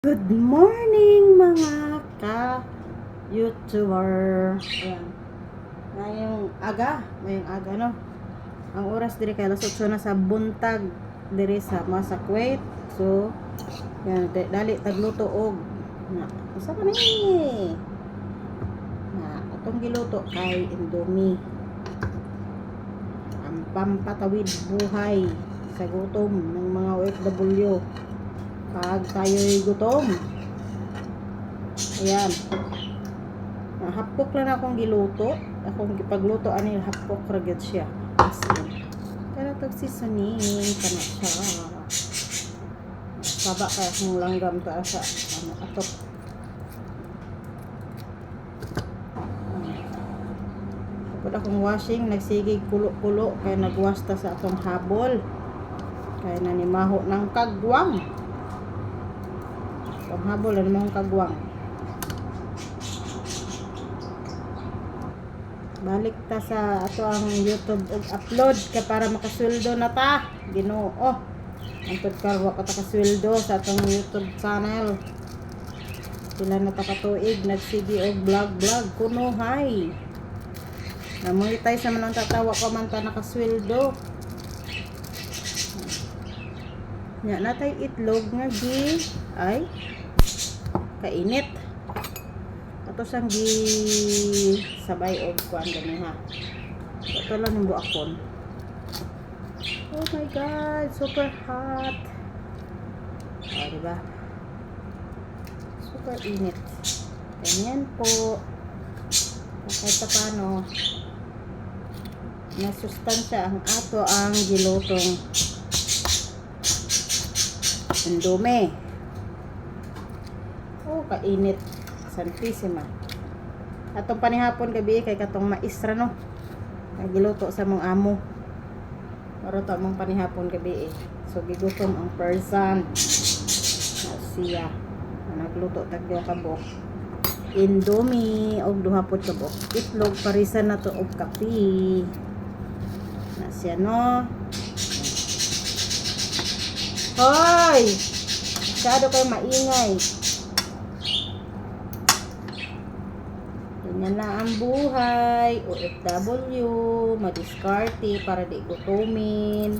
Good morning mga ka-YouTuber. Ayan. Ngayong aga no. Ang oras diri kay alas 8 na sa buntag diri sa Masa Kuwait. So, yan dali tagluto og na. Usa pa ni? Na atong giluto kay Indomie. Ang pampatawid buhay sa gutom ng mga OFW. Pag tayo'y gutom. Ayan. Hapkok lang akong giluto. Akong gipagluto ani hapkok ragid siya. Asin. Pero tag seasoning kana siya. Saba kay akong langgam ta sa atok. Kapag akong washing, nagsigig kulo-kulo kay nagwash ta sa atong habol. Kay nanimaho ng kagwang. Ang habol na namang kagwang. Balik ta sa ato ang YouTube upload ka para makasweldo na ta. Ginoo. Antod karwa ka ta kasweldo sa atong YouTube channel. Sila na ta katuig nagsigi og vlog kuno hay. Namonetize sa man ang tatawa ko man ta nakasweldo. Nya natay itlog nga gi ay kainit. Ato sang gi sabay og kuan gani ha. Ito lang yung buakon. Oh my god, super hot. Oh, diba? Super init. Ganyan po. Kahit pa paano nasustansya ang ato ang gilutong Indomie. Oh, kainit. Santísima. Atong panihapon gabi kay katong maistra no. Ay giluto sa mong amo. Para to mong panihapon gabi. So gigutom ang person. Siya. Nagluto tag duha ka buok. Indomie og duha pod ka buok. Itlog parisan na to og kape. Na siya no. Hoy! Masyado kayo maingay. Ganyan na ang buhay. OFW. Madiskarte para di gutumin.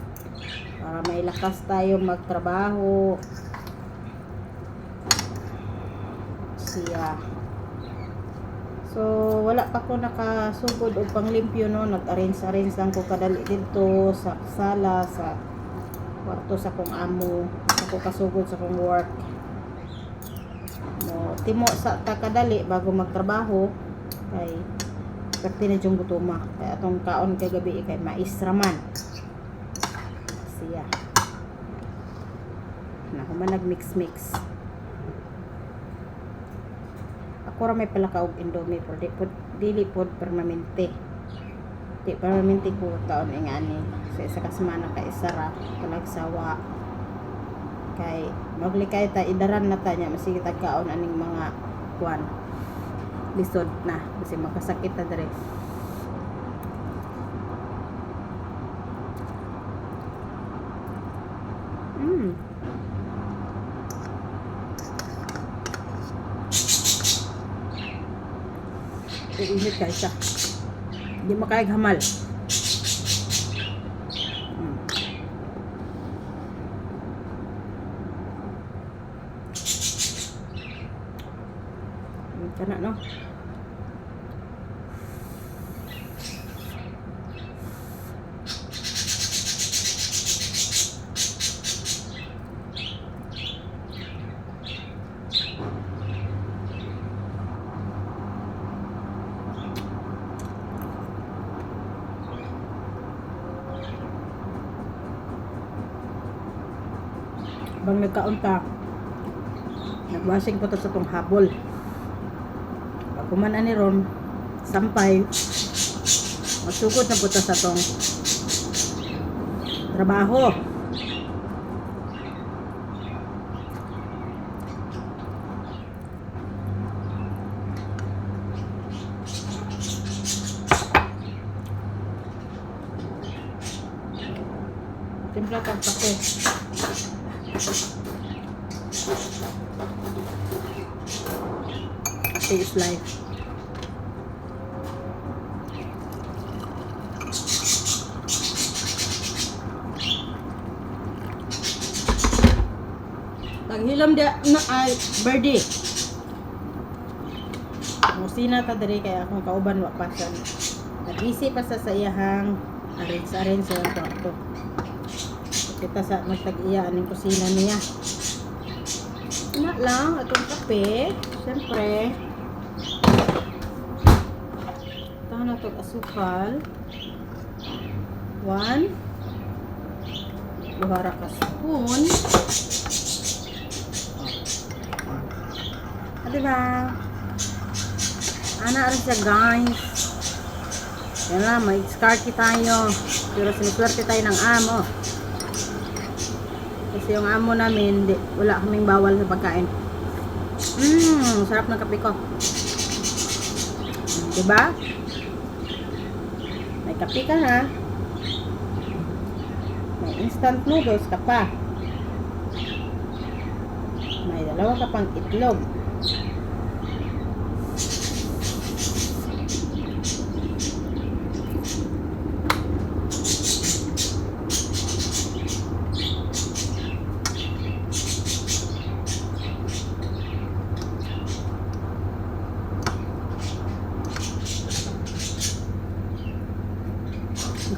Para may lakas tayo magtrabaho. Siya. So, wala pa ko nakasugod o panglimpyo no. Nag-arrange lang ko kadali dito sa sala, sa kwarto sa kong amo. Ako kasugod sa kong work. No, timo sa takadali bago magtrabaho kay perti na yung gutuma. Kay atong kaon kay gabi kay maisra man. Siya. Nako man nagmix-mix. Ako ra may palaka og Indomie pero dili pod permanente. Di permanente ko taon ingani. Sa isa ka semana ka isara kalagsawa. Kay maglikay ta idaran na ta nya masige tagkaon aning mga kuan lisod na kasi makasakit ta dire. Init kay siya. Di makayag hamal. Kana no. Bang nagkaon ka, nagwashing po to sa tong habol. Kuman ani ron sampay masugod na puta sa tong trabaho. Timpla kang kape. Healthy is life. Taghilam dia na ay birdie. Musina ta diri kay akong kauban wa pasan. Nag-isip pa sa iyahang arrange sa kwarto. Kita sa magtag-iya aning kusina niya. Ina lang atong kape, syempre. Tahan na itong asukal. 1 luhara ka spoon. Diba? Ana rin siya guys. Yan lang, may scarky tayo. Pero sinuswerte tayo ng amo. Kasi yung amo namin, wala kaming bawal sa pagkain. Sarap ng kape ko. Diba? May kape ka na. May instant noodles ka pa. May dalawa ka pang itlog.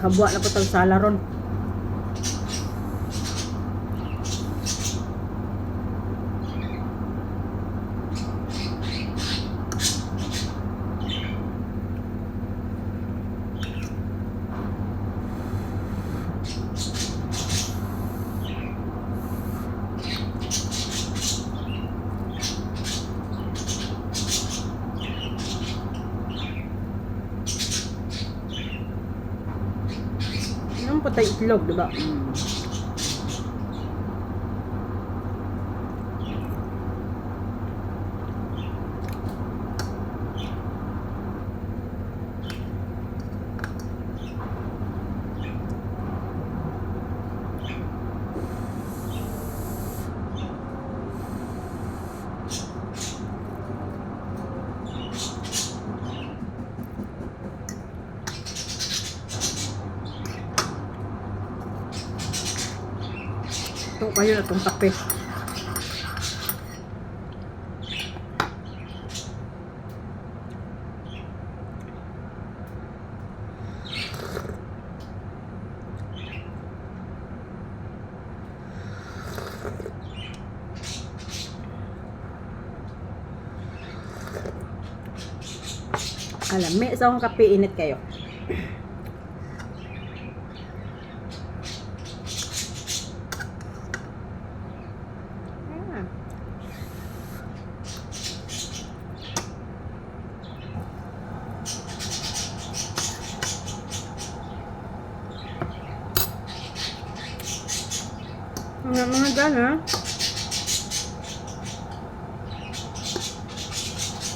Nakabuwa na po tang sala ron. Ang patay itlog, diba? Ito kayo na itong kape. Alam, may isang kape init kayo. Mga gana.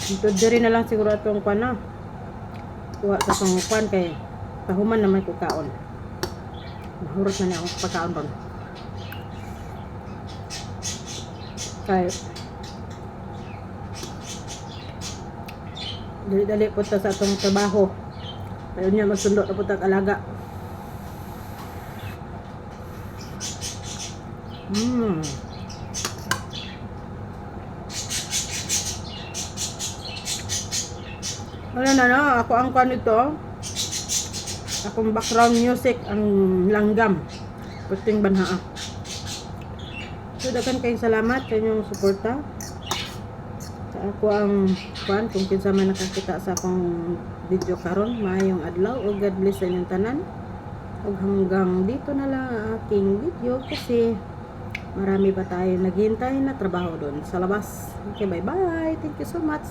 Ito diri na lang siguro itong kwan na. Kuha sa itong kwan kay tahuman naman ko kaon. Mahurot na niya akong pagkaon ron. Kay dali-dali po ta sa itong trabaho. Kaya niya magsundo na po ta alaga. Wala na no, ako ang kwan ito. Akong background music ang langgam. Puting banhaa. So dagan kayong salamat sa inyong suporta. Sa ako ang kwan kung kinsa man nakakita sa akong video karon, maayong adlaw o God bless sa inyong tanan. Ug hanggang dito na lang ang aking video kasi marami pa tayo naghihintay na trabaho doon sa labas. Okay, bye-bye. Thank you so much.